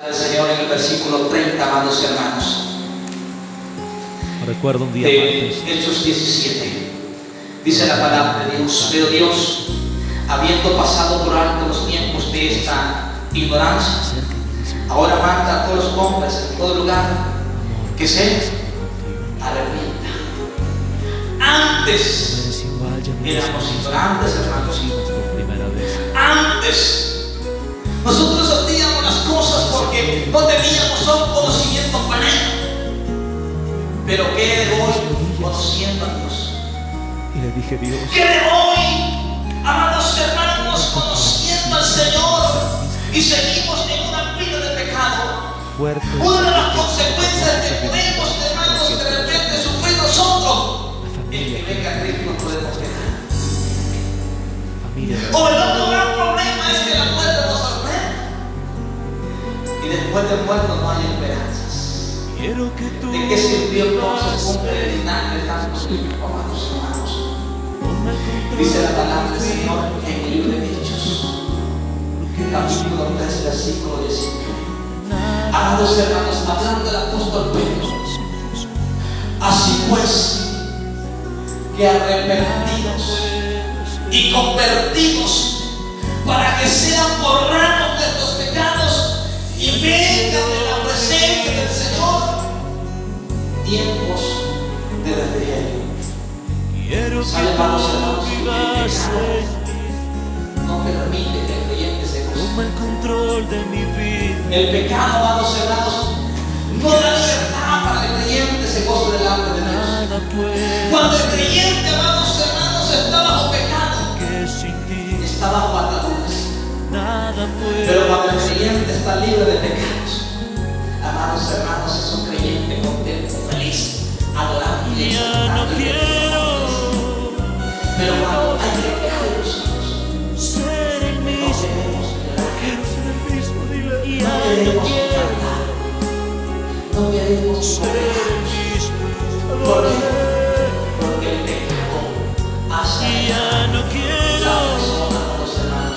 El Señor en el versículo 30, amados hermanos, Recuerdo un día de martes, Hechos 17, dice la palabra de Dios: pero Dios, habiendo pasado por alto los tiempos de esta ignorancia, ahora manda a todos los hombres en todo lugar que se arrepientan. Antes éramos ignorantes, hermanos. Antes nosotros hacíamos las cosas porque no teníamos un conocimiento pleno. Pero ¿qué de hoy conociendo a Dios? y le dije: Dios, ¿Qué de hoy, amados hermanos, conociendo al Señor y seguimos en una vida de pecado? fuerte, Una de las consecuencias que podemos, hermanos, de repente sufrir nosotros es que venga Cristo y nos podemos quedar. familia, O el otro gran problema es que la muerte nos sorprende. Y después de muerto no hay esperanzas. quiero que tú ¿De qué sirvió entonces un peregrinaje de tantos tiempos, amados hermanos? Dice la palabra del Señor en el libro de Hechos, capítulo 3, versículo 19. Amados hermanos, hablando del apóstol Pedro: así pues, que arrepentidos y convertidos, para que sean borrados de estos pecados y vengan de la presencia del Señor tiempos de refrigerio. ¿Sabe, amados hermanos, que el pecado no permite que el creyente se goce? toma el control de mi vida. El pecado, amados hermanos, no da libertad para que el creyente se goce delante de Dios. Nada puede Cuando el creyente, amados hermanos, está bajo pecado, que sin ti, está bajo ataduras. nada puede. Pero cuando el creyente está libre de pecados, amados hermanos, es un creyente contento, feliz, adorando y Ya no exaltando. quiero Pero cuando hay pecados, ser el no mismo. queremos llorar, Quiero ser el mismo, dile. no Ya no queremos quiero cantar, no queremos ser comer. el mismo. ¿Por qué? Porque el pecado hace Ya no la quiero persona, amados hermanos.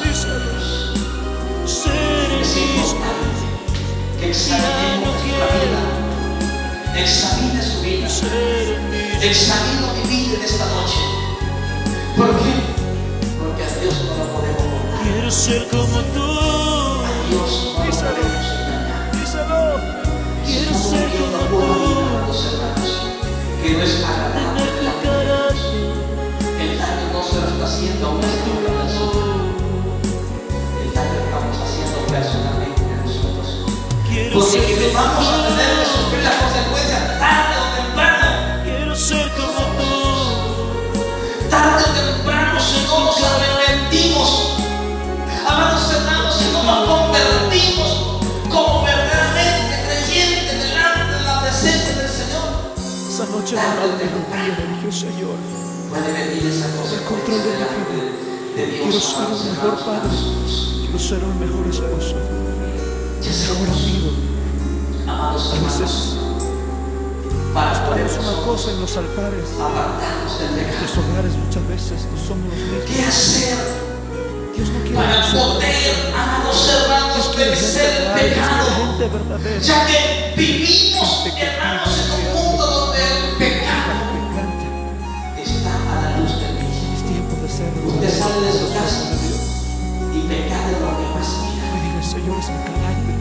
ser el Es mismo. importante que examinemos nuestra vida, examine su vida, Ser el mismo. examine mi vida en esta noche. ¿Por qué? Porque a Dios no lo podemos burlar, Quiero ser como tú. a Dios no lo podemos engañar. Díselo. Quiero Somos ser viviendo como una vida, tú. amados hermanos, que no es agradable Tener tu delante de Dios. carácter. El daño no se lo está haciendo a una sola persona, el daño lo estamos haciendo personalmente a nosotros. Quiero Porque ser que vamos a tener que como sufrir las consecuencias tarde o temprano. tú. Quiero ser como tú. Tarde o temprano, si no nos arrepentimos, amados hermanos, si no nos convertimos como verdaderamente creyentes delante de la presencia del Señor, Esa noche tarde o me temprano dije: Señor, puede venir esa consecuencia delante de quiero Dios, ser amados un mejor hermanos, padre. amados. Quiero ser un mejor esposo, Ya mejor sabemos, amigo. amados A hermanos, veces para poder es una nosotros cosa en los altares. apartarnos del Los pecado. hogares muchas veces no somos los mismos. ¿Qué hacer Dios no quiere para nosotros. poder, amados hermanos, Dios quiere vencer gente el real, Dios quiere pecado? gente verdadera. Ya que vivimos, hermanos, en un mundo donde el pecado Pecante. está a la luz del día. Es tiempo de ser Usted sale de su casa de Dios. y pecado es lo que más Y mira. dile: Señor, es mi carácter.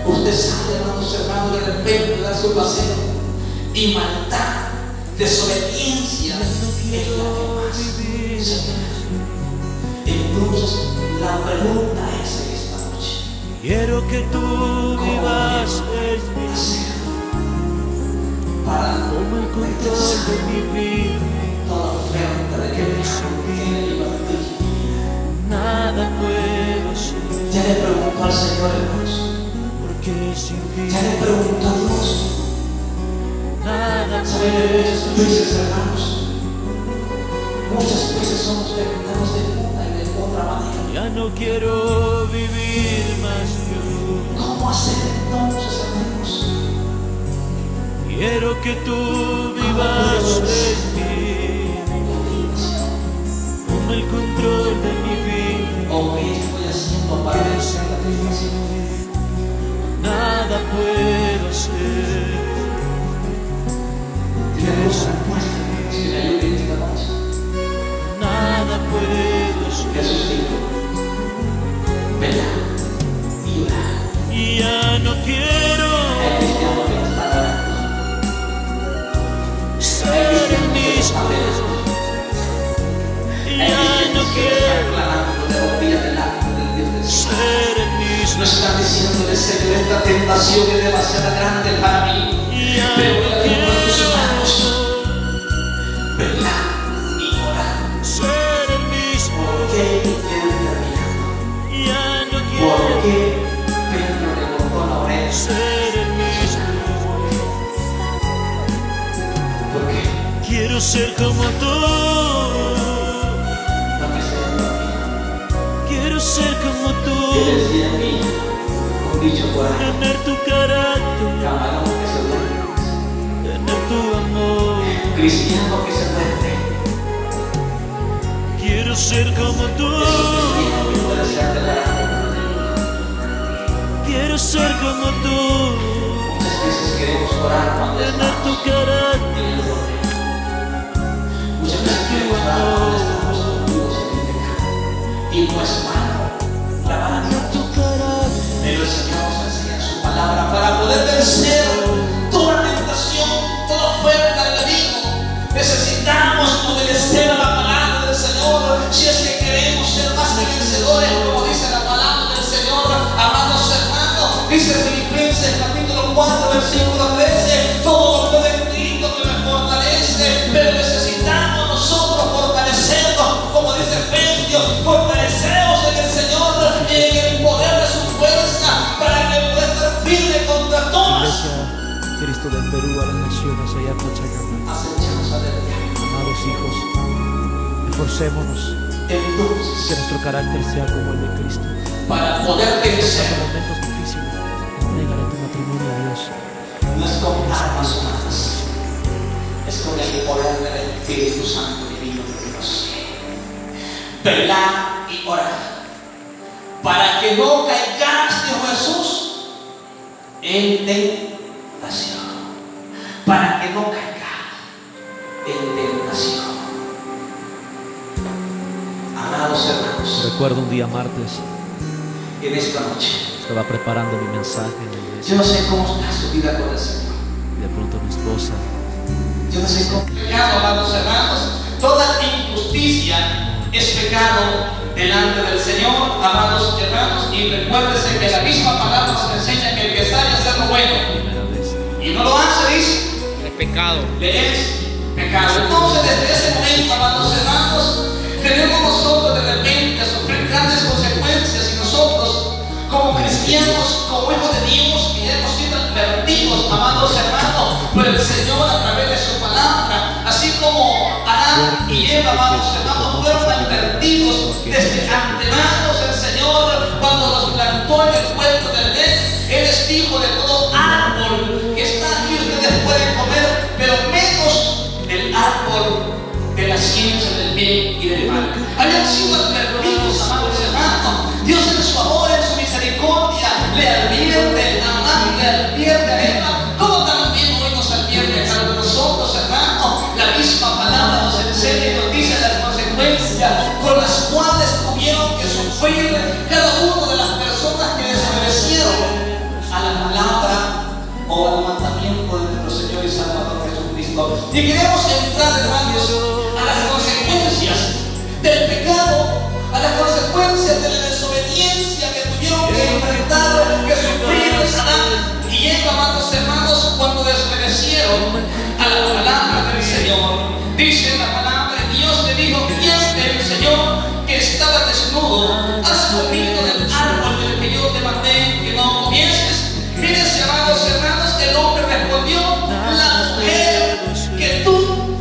Usted sale, hermanos hermanos, de repente da su paseo y maldad, desobediencia es la que más se mira. Entonces, la pregunta es en esta noche: Quiero que tú vivas en mí. hacer para Toma el control de rechazar mi vida. toda oferta de que el pecado tiene libertad? Nada puedo ser, Ya le preguntó al Señor, hermanos. porque sin ti Ya le preguntó a Dios. nada ¿Saben que puedo muchas veces, hermanos? Muchas veces somos preguntados de una y de otra manera. Ya no quiero vivir más yo. ¿Cómo hacer entonces, hermanos? Quiero que tú vivas en mí. Toma el control de mi vida. ¿O qué estoy haciendo para vencer la tentación? Nada nada puedo hacer. Tenemos una respuesta, que me ayude en esta noche. Nada puedo hacer. Jesús dijo, vela y llora. Y ya no quiero Hay cristianos que no están orando. Hay ser el cristianos que no mismo. están velando. Y Hay ya no cristianos que quiero están clamando de rodillas delante del Dios del cielo. ser el mismo. No están diciéndole, Señor, esta tentación es demasiado grande para mí. Y ya Pero no voy a dejar en tus manos. quiero Vela y llora. ser el mismo. ¿Por qué Miguel terminando? Y ya no ¿Por quiero qué Pedro le cortó la oreja? ser el mismo. ¿Por qué? Quiero ser como tú. No me sé de mí. Quiero ser como Que tú. decía a mí un dicho por ahí. Tener tu carácter, Camarón que se duerme. tener tu amor. Cristiano que se duerme. Quiero ser como tú. Cristiano que puede ser adelante. Quiero ser como tú. Muchas veces queremos orar cuando Tener estamos tu carácter. en el dolor. Muchas veces queremos orar cuando estamos hundidos en el pecado. Y no es malo alabar a Dios. Tu carácter. Pero el Señor nos enseña en su palabra para poder vencer toda tentación, toda oferta del enemigo. Necesitamos obedecer a la palabra del Señor si es que queremos ser más que vencedores, como dice la palabra del Señor. Amados hermanos, dice Filipenses capítulo 4 versículo 13, todo lo puedo en Cristo que me fortalece, pero necesitamos nosotros fortalecernos, como dice Efesios, fortaleceos en el Señor y en el poder de su fuerza, para que pueda estar firme contra todas Iglesia Cristo del Perú a las naciones allá en Pachacama. acechanzas del diablo. Amados hijos, esforcémonos que Entonces, nuestro carácter sea como el de Cristo. para poder vencer, En momentos difíciles, entrégale tu matrimonio a Dios. no es con armas humanas, es con el poder del Espíritu Santo divino de Dios. Velar y orar para que no caigas, dijo Jesús, en tentación. Para que no caigas en tentación. Amados hermanos, Recuerdo un día martes, en esta noche, estaba preparando mi mensaje en la iglesia yo no sé cómo está su vida con el Señor. y de pronto mi esposa Yo no sé cómo. Pecado, amados hermanos, toda injusticia es pecado delante del Señor, amados hermanos, y recuérdense que la misma palabra nos enseña que el que sabe hacer lo bueno primera vez, y no lo hace, dice, Es pecado. le es pecado. Entonces, desde ese momento, amados hermanos, tenemos nosotros de repente a sufrir grandes consecuencias y nosotros, como cristianos, como hijos de Dios, que hemos sido advertidos, amados hermanos, por el Señor a través de su palabra, así como Adán y Eva, amados hermanos, fueron advertidos desde antemano el Señor cuando los plantó en el huerto del Edén. Él les dijo de todo árbol que está aquí ustedes pueden comer, pero menos del árbol de la ciencia del bien y del mal. Habían sido advertidos, amados hermanos. Dios en su amor, en su misericordia, le advierte a Adán, le advierte a Eva, como también hoy nos advierte a cada uno de nosotros, hermanos. La misma palabra nos enseña y nos dice las consecuencias con las cuales tuvieron que sufrir cada una de las personas que desobedecieron a la palabra o al mandamiento de nuestro Señor y Salvador Jesucristo. Y queremos entrar, hermanos, a las consecuencias del pecado, a las consecuencias de la desobediencia que tuvieron que enfrentar, que sufrir Adán y Eva, amados hermanos, cuando desobedecieron a la palabra del Señor. Dice la palabra de Dios, le dijo, ¿quién el Señor que estaba desnudo? ¿Has comido del árbol del que yo te mandé que no comieses? Fíjense, amados hermanos, el hombre respondió, la mujer que tú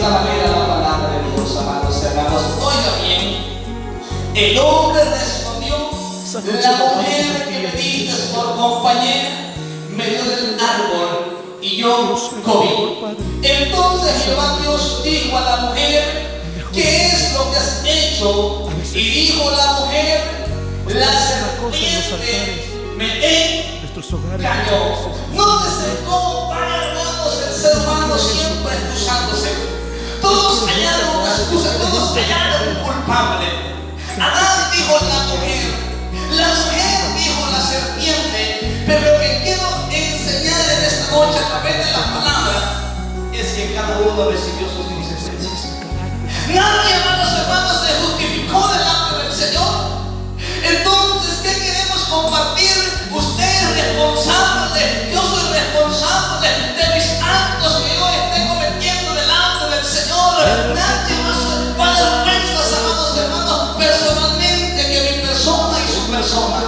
esta manera la palabra de Dios, amados hermanos. Oiga bien, el hombre respondió: la mujer que me diste por compañera me dio del árbol y yo comí. Entonces Jehová Dios dijo a la mujer: ¿qué es lo que has hecho? Y dijo la mujer: la serpiente me nuestros hogares. engañó. Nótese cómo va, hermanos, el ser humano siempre excusándose. Todos hallaron una excusa, todos hallaron un culpable. Adán dijo la mujer dijo la serpiente. Pero lo que quiero enseñar en esta noche a través de la palabra es que cada uno recibió sus consecuencias. Nadie, hermanos, se justificó delante del Señor. Entonces, ¿qué queremos compartir? Usted es responsable, yo soy responsable de mis actos que yo esté cometiendo delante del Señor. Nadie más va a dar cuentas, amados hermanos, personalmente, que mi persona y su persona.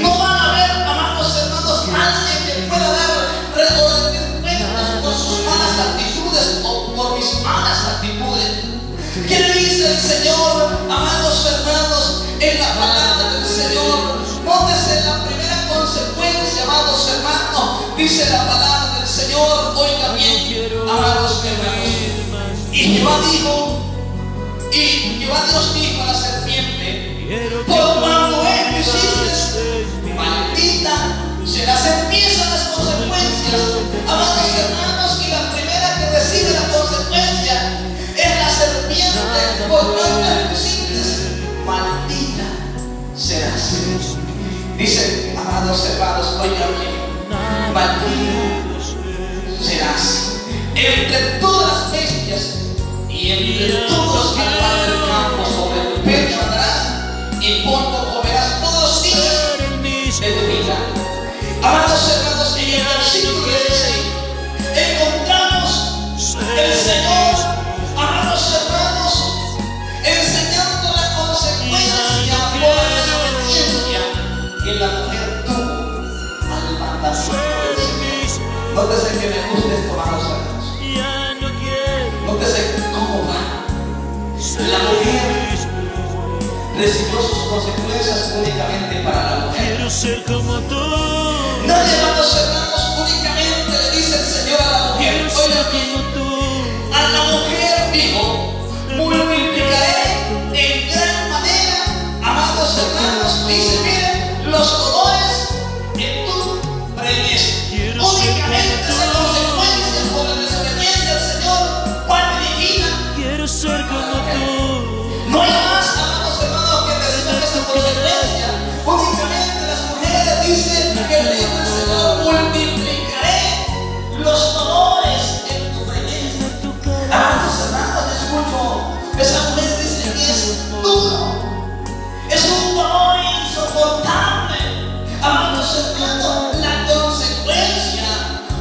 No van a haber, amados hermanos, alguien que pueda dar cuentas por sus malas actitudes o por mis malas actitudes. ¿Qué le dice el Señor, amados hermanos, en la palabra del Señor? Nótese la primera consecuencia, amados hermanos. Dice la palabra del Señor, oiga bien, amados hermanos. Y Jehová Dios dijo a la serpiente: por cuanto esto hiciste, maldita serás. Empiezan las consecuencias, amados hermanos, y la primera que recibe la consecuencia es la serpiente. Por cuanto esto hiciste, maldita serás. Dice, amados hermanos, oigan bien, maldita serás entre todas las bestias y entre todos los animales del campo. Sobre tu pecho andarás y polvo comerás todos los días de tu vida. Amados hermanos, en el versículo 16 encontramos el Señor, amados hermanos, enseñando la consecuencia por la desobediencia que la mujer tuvo al mandamiento del Señor. Nótese que me gusta esto, amados hermanos. Nótese cómo va. La mujer recibió sus consecuencias únicamente para la mujer. Quiero ser como tú. Nadie, amados hermanos, únicamente le dice el Señor a la mujer. Oiga bien, a la mujer dijo: multiplicaré en gran manera, amados hermanos. Dice: miren, los dolores en tu preñez. Únicamente esa consecuencia por la desobediencia al Señor va dirigida. Quiero ser como tú. No hay más, amados hermanos, que reciban esa consecuencia. Únicamente las mujeres dicen que le dijo el Señor: multiplicaré los dolores en tu preñez. Amados hermanos, escucho, esa mujer dice que es duro, es un dolor insoportable. Amados hermanos, la consecuencia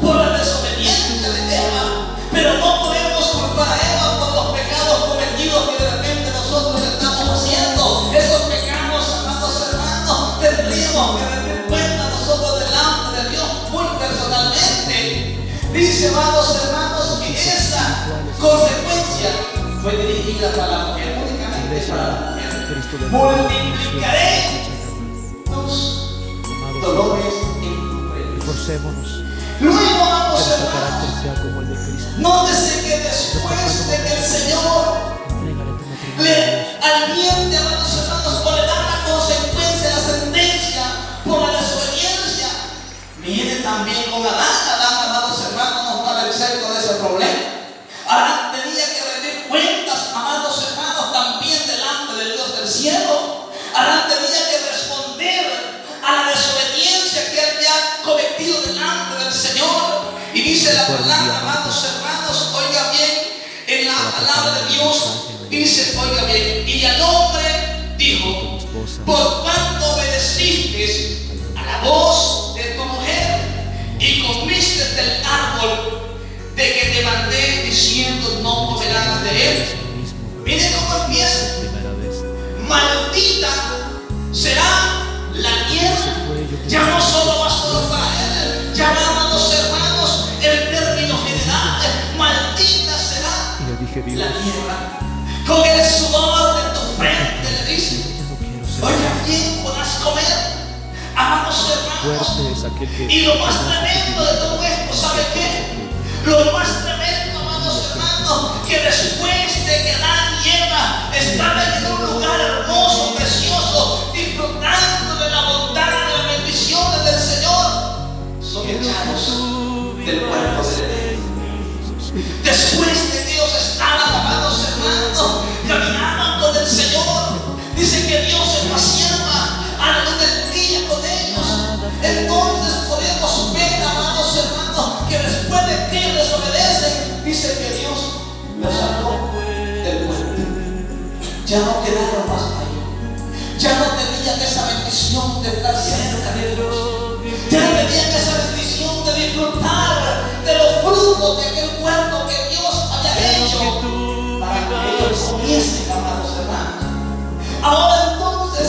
por la desobediencia de Eva. Pero no podemos culpar a Eva por los pecados cometidos que de repente nosotros estamos haciendo. Esos pecados, amados hermanos, tendríamos que rendir cuenta nosotros delante de Dios muy personalmente. Dice, amados hermanos, que esa consecuencia fue dirigida para la mujer, únicamente para la mujer. Multiplicaré tus dolores en tu preñez. Esforcémonos Luego, amados que nuestro hermanos, carácter sea como el de Cristo. nótese que después de que el Señor Entrégale tu matrimonio a le Dios. advierte, amados hermanos, o le da la consecuencia, la sentencia por la desobediencia, viene también con Adán. Adán, amados hermanos, no estaba exento de ese problema. Adán tenía que rendir cuentas, amados hermanos, también delante del Dios del cielo. Adán tenía que responder a la desobediencia que había cometido delante del Señor. Y dice la palabra, amados hermanos, oiga bien, en la palabra de Dios dice, oiga bien, y al hombre dijo: por cuanto obedeciste a la voz de tu mujer y comiste del árbol de que te mandé diciendo: no comerás de él. Miren cómo empieza: maldita será la tierra. Ya no solo va solo para él, ya va, amados hermanos, el término general: maldita será que Dios, la tierra. Con el sudor de tu frente le dice: ya no quiero ser hoy también podrás comer. Amados hermanos, fuerte, es aquel que y lo más tremendo de todo esto, ¿sabe qué? Lo más tremendo, amados hermanos, que después de que Adán y Eva estaban en un lugar hermoso, precioso, disfrutando de la bondad, de las bendiciones del Señor, son echados del huerto del Edén. Después de que ellos estaban, amados hermanos, caminaban con el Señor, dice que Dios se paseaba a la luz del día con ellos. Entonces podemos ver, amados hermanos, que después de que desobedecen, dice que Dios los sacó del huerto. Ya no quedaron más ahí. Ya no tenían esa bendición de estar cerca de Dios. Ya no tenían esa bendición de disfrutar de los frutos de aquel huerto que Dios había hecho para que ellos comiesen, amados hermanos. Ahora entonces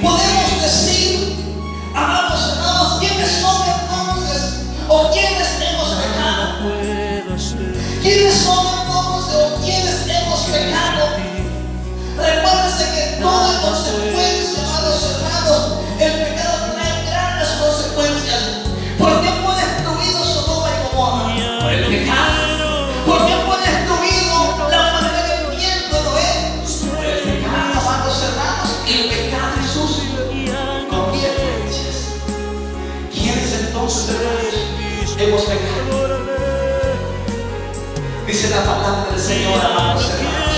podemos decir, amados hermanos, ¿quiénes son entonces? ¿O quiénes hemos pecado? ¿Quiénes son entonces? ¿O quiénes hemos pecado? Recuérdense que toda consecuencia, amados hermanos, el pecado trae grandes consecuencias. ¿Por qué fue destruido Sodoma y Gomorra? Por el pecado. ¿Por qué fue destruido la manera de viviendo de Noé? Por el pecado, amados hermanos. El pecado es sucio, con consecuencias. ¿Quiénes entonces, hermanos, hemos pecado? Dice la palabra del Señor, amados hermanos,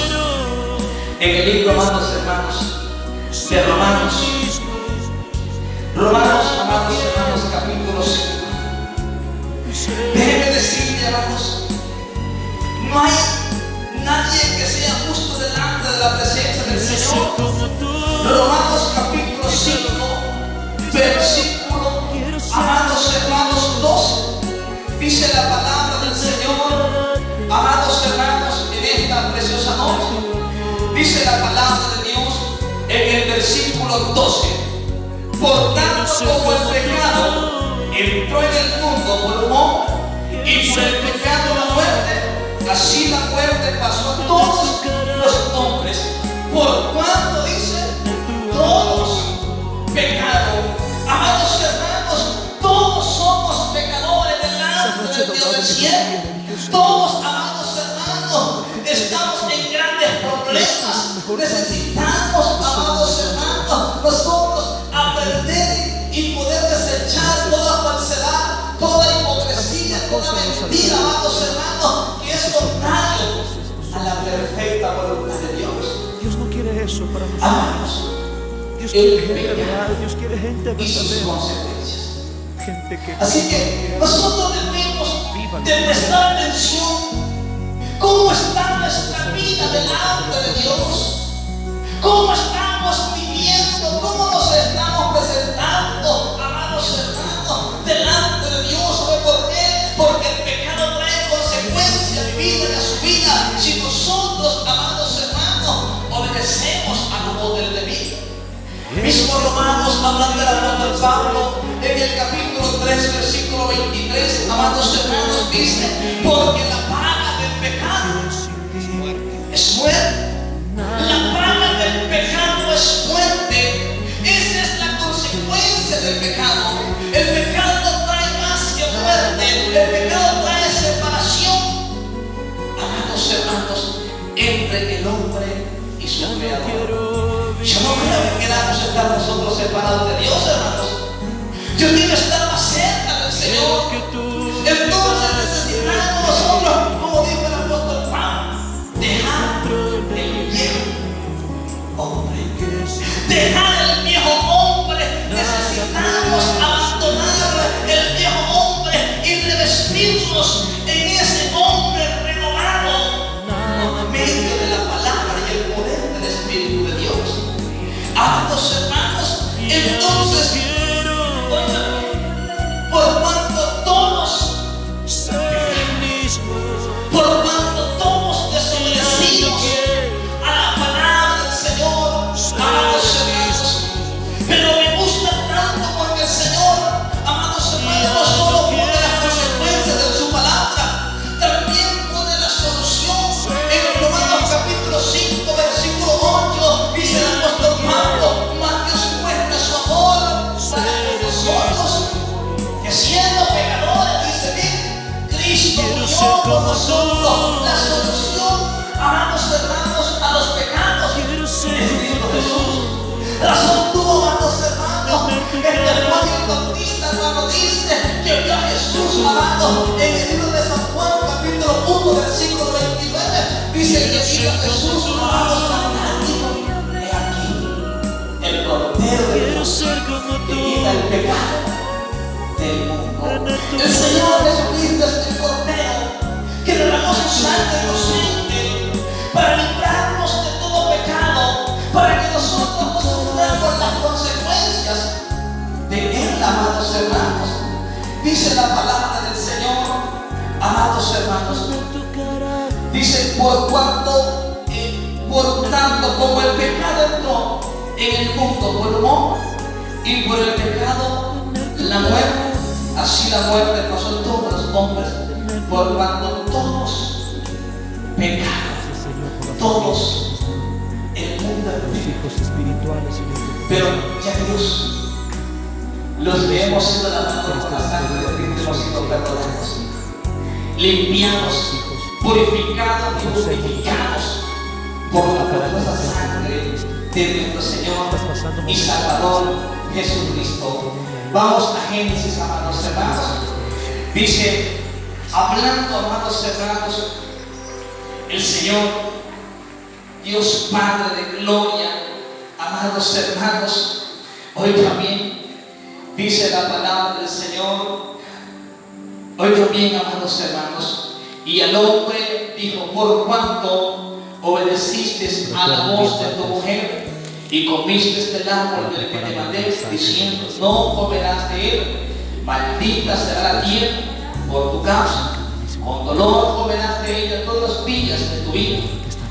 en el libro, amados hermanos, de Romanos, amados hermanos, capítulo 5. Déjenme decirle, amados, no hay nadie que sea justo delante de la presencia del Señor. Romanos capítulo 5, versículo, amados hermanos, 2, dice la palabra del Señor, amados hermanos, en esta preciosa noche. Dice la palabra de Dios en el versículo 12: por tanto, como el pecado entró en el mundo por un hombre, y por el pecado la muerte, así la muerte pasó a todos los hombres, por cuanto dice, todos pecaron. Amados hermanos, todos somos pecadores delante del Dios del cielo. Todos, amados hermanos, estamos en grandes problemas. Necesitamos, amados hermanos, nosotros aprender y poder desechar toda falsedad, toda hipocresía, toda mentira, amados hermanos, que es contrario a la perfecta voluntad de Dios. Dios no quiere eso para nosotros. Amados, Dios quiere gente real, Dios quiere gente y sus verdadera, consecuencias. gente que Así que nosotros debemos de prestar atención. ¿Cómo está nuestra vida delante de Dios? ¿Cómo estamos viviendo? ¿Cómo nos estamos presentando, amados hermanos, delante de Dios? ¿Por qué? Porque el pecado trae consecuencias a mi vida y a su vida. Si nosotros, amados hermanos, obedecemos a la voz del debido. Mismo Romanos, hablando del apóstol Pablo, en el capítulo 3, versículo 23, amados hermanos, dice: porque la paga del pecado es muerte. La paga del pecado es muerte. Esa es la consecuencia del pecado. El pecado no trae más que muerte. El pecado trae separación, amados hermanos, entre el hombre y su creador. Yo no creo que queramos estar nosotros separados de Dios, hermanos. Yo quiero estar más cerca del Señor. Entonces necesitamos nosotros, como dijo el apóstol Pablo, dejar el viejo hombre. Razón tuvo, amados hermanos, el Juan el Bautista cuando dice que vio a Jesús amado en el libro de San Juan, capítulo 1, versículo 29. Dice que vio a Jesús amado cantando. He aquí el Cordero de Dios que quita el pecado del mundo. El Señor Jesucristo es el Cordero que derramó su sangre inocente para librarnos de todo pecado, para que nosotros no suframos las consecuencias de Él, amados hermanos. Dice la palabra del Señor, amados hermanos, dice, por tanto, como el pecado entró en el mundo por el hombre, y por el pecado la muerte, así la muerte pasó en todos los hombres, por cuanto todos pecaron, todos el mundo Los hijos espirituales, Señor. pero ya Dios, los que hemos sido lavados con la sangre de Cristo, hemos sido perdonados, limpiados, purificados y justificados por la poderosa sangre de nuestro Señor y Salvador Jesucristo. Vamos a Génesis, amados hermanos. Dice, hablando, amados hermanos, el Señor, Dios Padre de gloria, amados hermanos, oiga bien, dice la palabra del Señor, oiga bien, amados hermanos, y al hombre dijo, por cuanto obedeciste a la voz de tu mujer y comiste del árbol del que te mandé, diciendo, no comerás de él, maldita será la tierra por tu causa, con dolor comerás de ella todos los días de tu vida,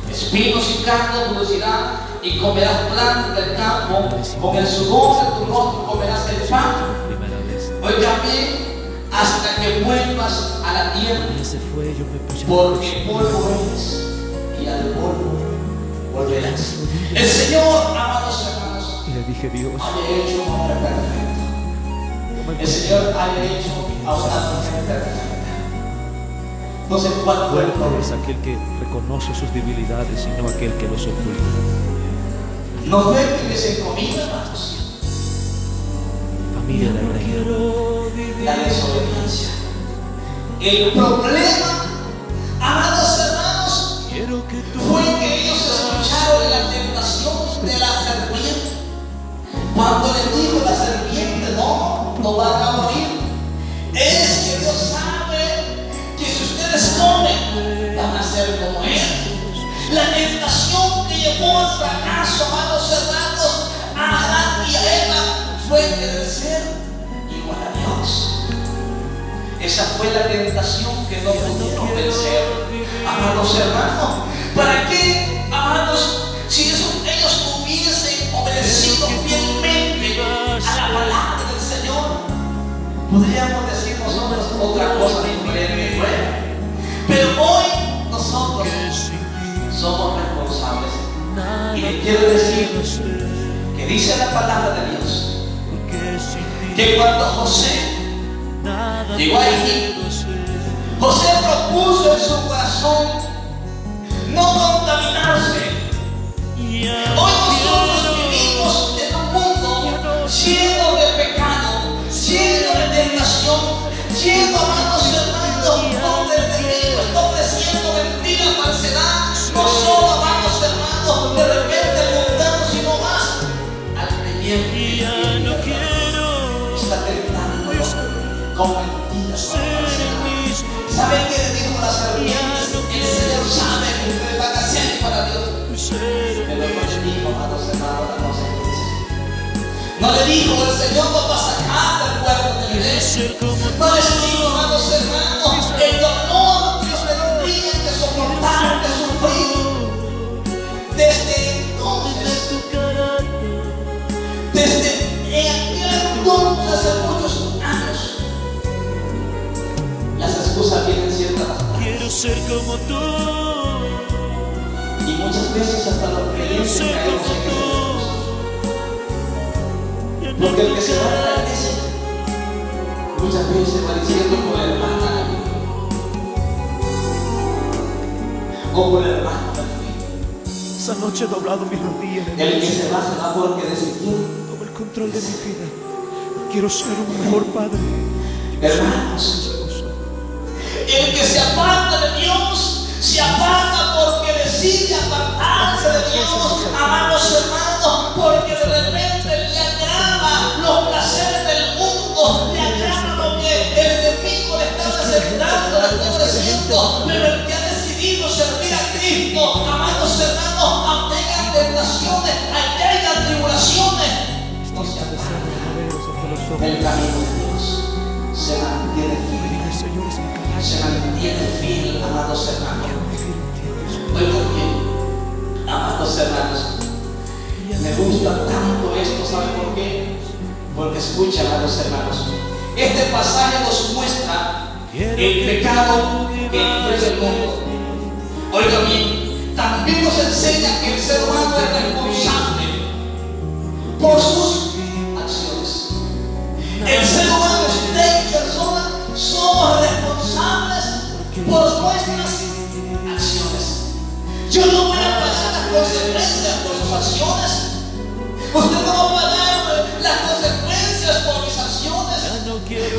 espinos y cardos producirá, y comerás plantas del campo, con el sudor de tu rostro comerás el pan. Oiga bien, hasta que vuelvas a la tierra, porque polvo eres y al polvo volverás. El Señor, amados hermanos, Y le dije, Dios, haya hecho un hombre perfecto. El Señor haya hecho a una mujer perfecta. Entonces, ¿cuál fue el fuerte es problema? aquel que reconoce sus debilidades y no aquel que los oculta. No fue que les comida, hermanos, Familia del reino. la desobediencia. El problema, amados hermanos, fue que ellos escucharon la tentación de la serpiente. Cuando les dijo la serpiente, no van a morir. Es que Dios sabe que si ustedes comen, van a ser como Él. La tentación que llevó al fracaso, amados hermanos, a Adán y a Eva, fue querer ser igual a Dios. Esa fue la tentación que no pudieron vencer, amados hermanos. ¿Para qué, amados? Si ellos hubiesen obedecido fielmente a la palabra del Señor, podríamos decir nosotros otra cosa diferente. Pero hoy nosotros somos responsables. Y les quiero decir que dice la palabra de Dios que cuando José llegó a Egipto, José propuso en su corazón no contaminarse. Hoy nosotros vivimos en un mundo lleno de pecado, lleno de tentación, lleno, amados hermanos, donde el enemigo está ofreciendo mentira, falsedad, no solo, amados hermanos, de repente al mundano, sino más al creyente. Está tentando con mentiras, con falsedad. ¿Saben qué le dijo a la serpiente? El Señor sabe que ustedes van a hacer para Dios. Pero no le dijo, amados hermanos, la consecuencia. No le dijo, el Señor no va a sacar del cuerpo de Israel. No les dijo, amados hermanos, el dolor que ellos tendrían que soportar, que sufrir. Desde entonces, desde aquel entonces, hace muchos años, las excusas vienen siendo bastante. Quiero ser como tú. Y muchas veces hasta los creyentes caemos en eso. Porque el que se va a la iglesia muchas veces va diciendo con el hermano o con el hermano, Esa noche he doblado mis rodillas. El que se va porque decidió. Toma el control de mi vida. Quiero ser un mejor padre. Hermanos, el que se aparta de Dios, se aparta porque decide apartarse de Dios, amados hermanos, porque de repente le agrada los placeres del mundo, le agrada lo que el enemigo le está presentando, le está ofreciendo, pero el que ha decidido servir a Cristo, amados hermanos, aunque haya tentaciones, aunque haya tribulaciones, no se aparta del camino de Dios, se mantiene firme. Se mantiene fiel, amados hermanos. Oigan bien, amados hermanos, me gusta tanto esto, ¿saben por qué? Porque escuchen, amados hermanos, este pasaje nos muestra el pecado que enfrenta el mundo. Oigan bien, también nos enseña que el ser humano es responsable por sus acciones. El ser humano, usted y persona, somos responsables por nuestras acciones. Yo no voy a pagar las consecuencias por sus acciones. Usted no va a pagar las consecuencias por mis acciones.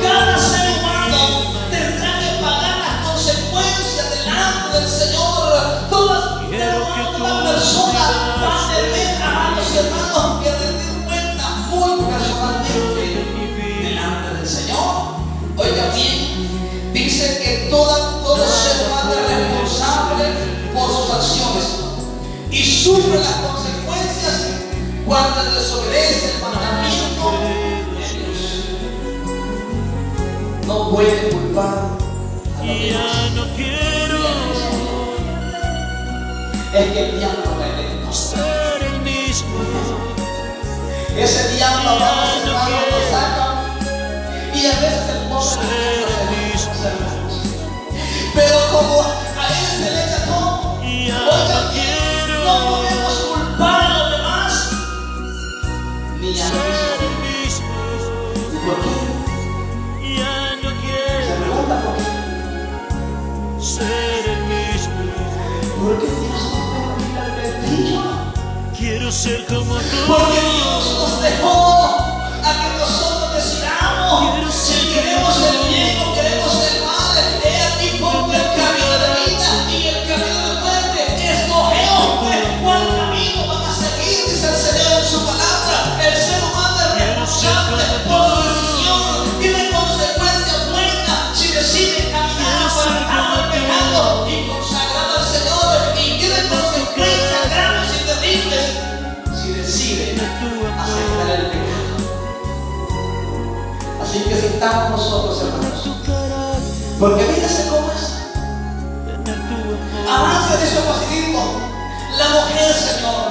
Cada ser humano tendrá que pagar las consecuencias delante del Señor. Toda persona va a tener, amados hermanos, que rendir cuenta muy personalmente delante del Señor. Oiga bien, dice que todo ser humano es responsable por sus acciones y sufre las consecuencias cuando desobedece el mandamiento de Dios. No puede culpar a los demás. No quiero Es que el diablo no me ser el mismo. Ese diablo, vamos hermanos, lo saca y a veces el pobre pero como a él se le echa todo, oigan bien, no podemos culpar a los demás ni a Dios. ¿Por qué? Ya no quiero Se pregunta por qué. ser el mismo. Porque Dios nos dejó el albedrío. Quiero ser como tú. Porque Dios nos dejó a que nosotros decidamos si queremos el bien o queremos el mal. He aquí pongo el camino de vida y el camino de muerte. Escogeos pues cuál camino van a seguir, dice el Señor en su palabra. El ser humano es responsable por su decisión. Tiene consecuencias buenas si decide caminar apartado del pecado y consagrado al Señor. Y tiene consecuencias graves y terribles si decide aceptar el pecado. Así que sintamos nosotros, hermanos, porque fíjense cómo es. Avance de eso facilito. La mujer, Señor.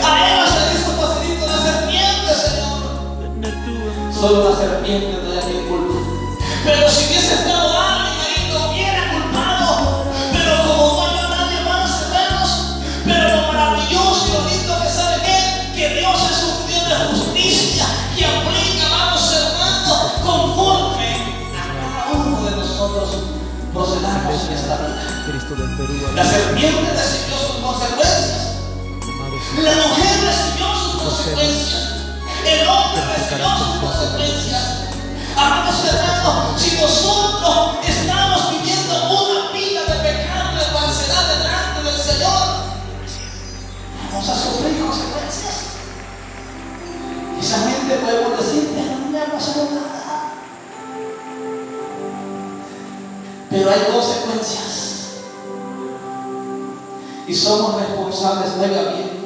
A Eva se le hizo facilito la serpiente, Señor. Solo la serpiente no da mi culpa. Pero si hubiese estado alguien ahí, no hubiera culpado. Pero como no hay nadie más, hermanos. Pero lo maravilloso y lo lindo que sabe que Dios es un Dios de justicia que aplica, amados hermanos, conforme a cada uno de nosotros procedamos en esta vida. Cristo del Perú. La serpiente recibió sus consecuencias. La mujer recibió sus consecuencias. El hombre recibió sus consecuencias. Amados hermanos, si nosotros estamos viviendo una vida de pecado y de falsedad delante del Señor, vamos a sufrir consecuencias. Quizamente podemos decir, pero no me ha pasado nada. Pero hay consecuencias. Y somos responsables, oiga bien.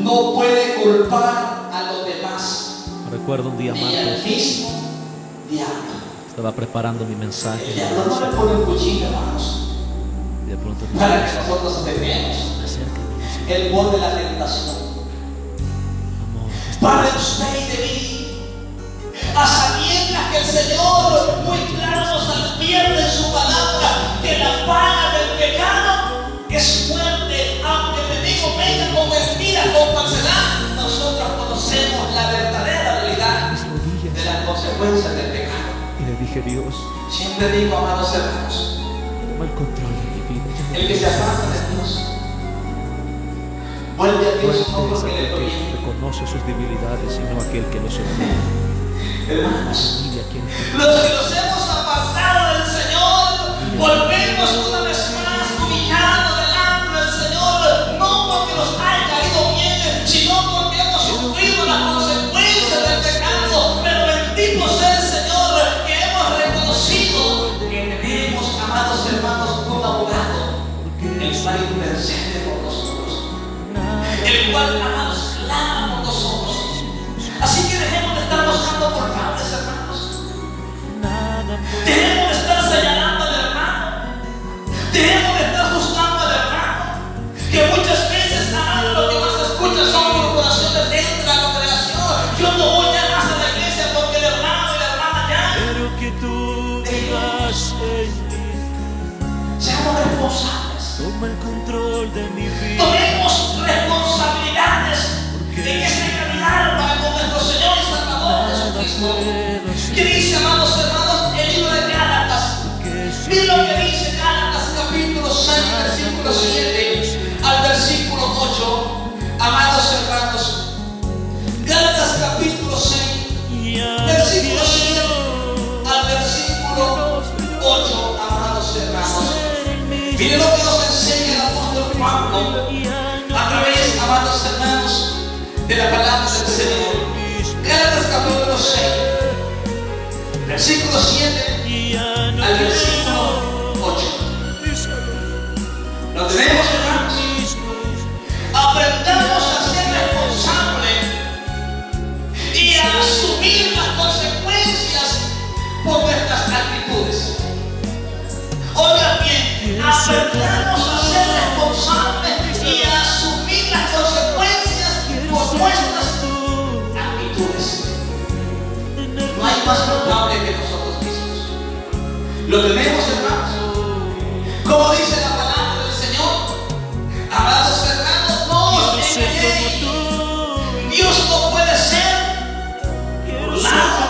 No puede culpar a los demás. Recuerdo un día Ni al martes, mismo diablo. estaba preparando mi El mensaje diablo no le pone un cuchillo, hermanos, y de pronto para que nosotros aceptemos el borde de la tentación. Para usted y de mí, a sabiendas que el Señor muy claro nos advierte en su palabra que la paga del pecado es muerte, aunque el enemigo venga con mentiras, con falsedad. Nosotros conocemos la verdadera realidad de las consecuencias del pecado. y le dije, Dios, Siempre digo, amados hermanos, toma el control de mi vida. el que se aparta de Dios Vuelve a Dios no Fuerte es porque le aquel que conviene. reconoce sus debilidades, sino aquel que los obliga. Hermanos, Mira quién los que nos hemos apartado del Señor, volvemos una vez más humillados delante del Señor, no porque nos haya caído bien, sino porque hemos sufrido las consecuencias del pecado. Pero bendito sea el Señor que hemos reconocido que tenemos, amados hermanos, un abogado, el cual intercede por nosotros, el cual, amados, clama por nosotros. Así que dejemos de estar buscando culpables, hermanos. Dejemos de estar señalando al hermano. Dejemos de estar juzgando al hermano. Que muchas veces, amados, lo que más se escucha son murmuraciones dentro de la congregación. Yo no voy ya más a la iglesia porque el hermano y la hermana ya. Quiero que tú vivas en mí. Seamos responsables. Toma el control de mi vida. Tomemos responsabilidades en este caminar para con nuestro Señor y Salvador Jesucristo. ¿Qué dice, amados hermanos, el libro de Gálatas? Miren lo que dice Gálatas capítulo 6, versículo 7 al versículo 8. Amados hermanos, Gálatas capítulo 6, versículo 7 al versículo 8. Amados hermanos, miren lo que nos enseña el apóstol Pablo a través, amados hermanos, de la palabra del Señor. Gálatas capítulo 6, versículo 7 al versículo 8. Lo tenemos, hermanos. Aprendamos a ser responsables y a asumir las consecuencias por nuestras actitudes. Oigan bien, aprendamos a ser responsables y a asumir las consecuencias por nuestras actitudes. No hay más culpable que nosotros mismos. Lo tenemos, hermanos. Como dice la palabra del Señor, amados hermanos, no os engañéis. Dios no puede ser burlado,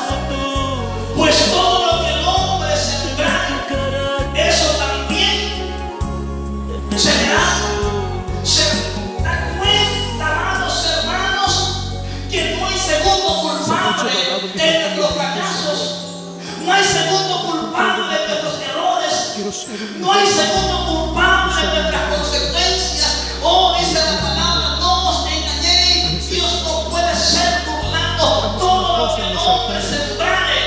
pues todo lo que el hombre sembrare, eso también será. Se da cuenta, amados hermanos, que no hay segundo culpable de nuestros fracasos, no hay segundo culpable de nuestros errores, no hay segundo culpable de nuestras consecuencias. Oh, dice la palabra, no os engañéis, Dios no puede ser burlado. Todo lo que el hombre sembrare,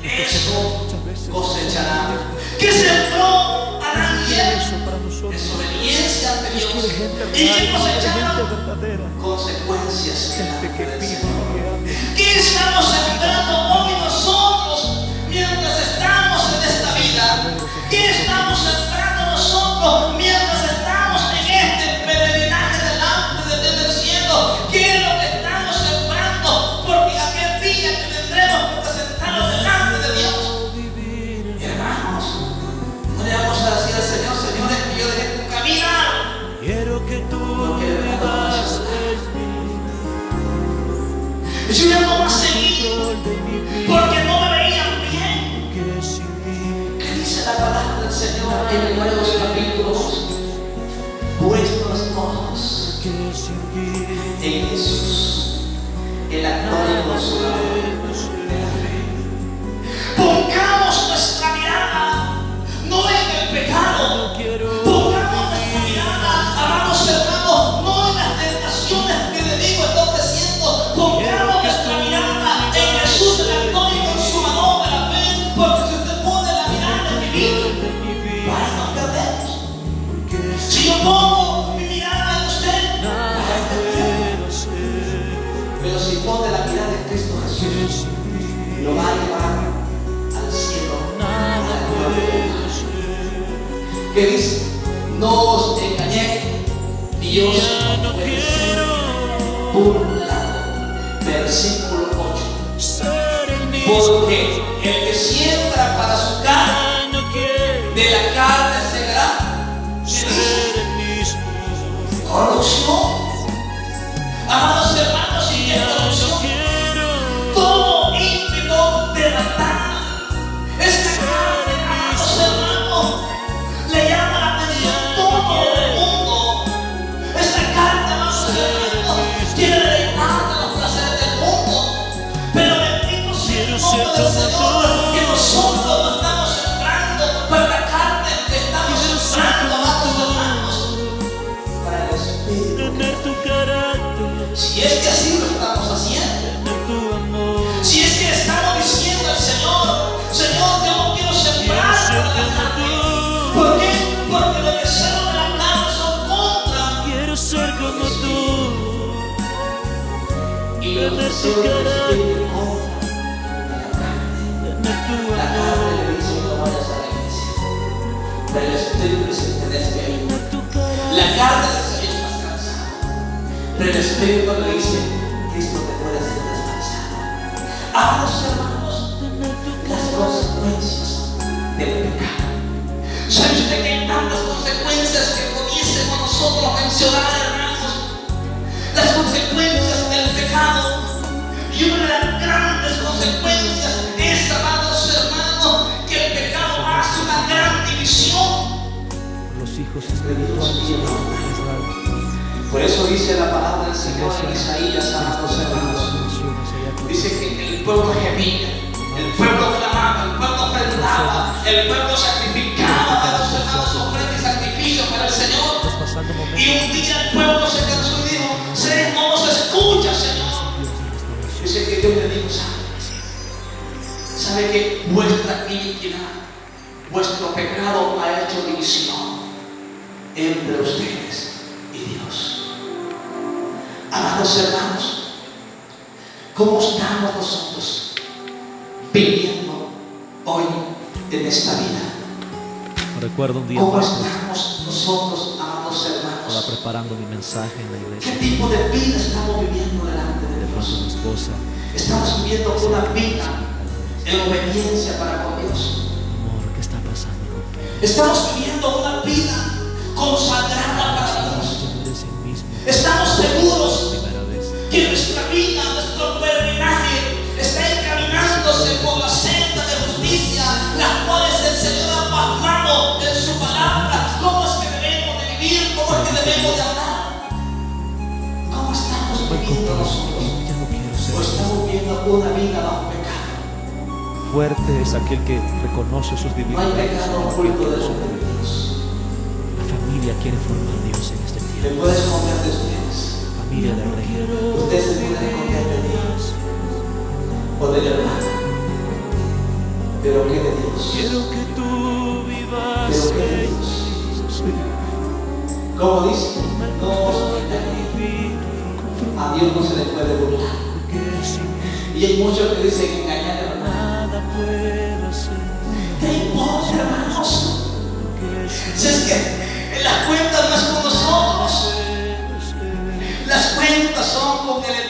eso cosechará. ¿Qué sembró Adán y Eva? Desobediencia ante Dios. ¿Y qué cosecharon? Consecuencias delante del Señor. ¿Qué estamos sembrando hoy nosotros mientras estamos en esta vida? ¿Qué estamos sembrando nosotros mientras estamos en este peregrinaje delante del cielo? ¿Qué es lo que estamos sembrando? Porque aquel día que tendremos que presentarnos delante de Dios. Hermanos, no le vamos a decir al Señor, Señor, es que yo dejé tu caminar. Quiero que tú vivas en mí. Yo ya no más seguí porque no me veían bien. ¿Qué dice la palabra del Señor en el Nuevos capítulos? Vuestros ojos en Jesús, el actor y consumador de la fe. Pongamos nuestra mirada no en el pecado, pongamos nuestra mirada, amados hermanos, no en las tentaciones que el enemigo está ofreciendo. Pongamos nuestra mirada en Jesús, el actor y consumador de la fe, porque si usted pone la mirada en mi vida, para no perdernos. Si yo pongo mi mirada en usted, para perdernos. Pero si pone la mirada en Cristo Jesús, lo va a llevar al cielo, a la gloria. ¿Qué dice? No os engañéis, Dios no puede ser burlado. Versículo 8. Porque el que siembra para su carne, de la carne segará. ¿Qué dice? Corrupción. Amados hermanos, y es corrupción. Todo ímpetu de maldad. Esta carne, amados hermanos, le llama la atención todo el mundo. Esta carne, deseo del espíritu contra la carne. La carne le dice no vayas a la iglesia, pero el espíritu dice tenés que ir. La carne dice estás cansado, pero el espíritu le dice Cristo te puede hacer descansar. Amados hermanos, las consecuencias del pecado. ¿Sabe usted que hay tantas consecuencias que pudiésemos nosotros mencionar, hermanos? Las consecuencias del pecado. Y una de las grandes consecuencias es, amados hermanos, que el pecado hace una gran división. Los hijos espirituales en Israel. Por eso dice la palabra del Señor en Isaías, amados hermanos. Dice que el pueblo gemía, el pueblo clamaba, el pueblo ofrendaba, el pueblo sacrificaba, amados hermanos, ofrenda y sacrificio para el Señor. Y un día el pueblo se cansó y dijo: Señor, no nos escucha, Señor. Dice que Dios le dijo: sabe que vuestra iniquidad, vuestro pecado ha hecho división entre ustedes y Dios. Amados hermanos, ¿cómo estamos nosotros viviendo hoy en esta vida? Recuerdo un día ¿Cómo más, estamos nosotros, amados estaba hermanos? preparando mi mensaje en la ¿Qué iglesia. tipo de vida estamos viviendo delante de De pronto mi Dios? esposa, Estamos viviendo una vida en obediencia para con Dios. amor, ¿qué está pasando contigo? Estamos viviendo una vida consagrada para Dios. Yo no eres el mismo. Estamos seguros Primera vez. que nuestra vida, nuestro peregrinaje está encaminándose por la senda de justicia, las cuales el Señor ha plasmado en su palabra. ¿Cómo es que debemos de vivir? ¿Cómo es que debemos de andar? ¿Cómo estamos viviendo nosotros? Ya no quiero ¿O ser. estamos viviendo una vida bajo pecado? Fuerte es aquel que reconoce sus No hay debilidades. pecado como aquel oculto que delante no. de Dios. La familia quiere formar a Dios en este Te tiempo. puedes confiar de ustedes. Familia del reino. Ustedes se pueden confiar de Dios o del hermano. Pero ¿qué de Dios? Quiero que tú vivas ¿Pero qué de Dios? ¿Cómo dice? No os engañéis. A Dios no se le puede burlar. Y hay muchos que dicen engañar al hermano. nada puedo hacer. ¿Qué importa, hermanos? Si es que las cuentas no es con nosotros, las cuentas son con el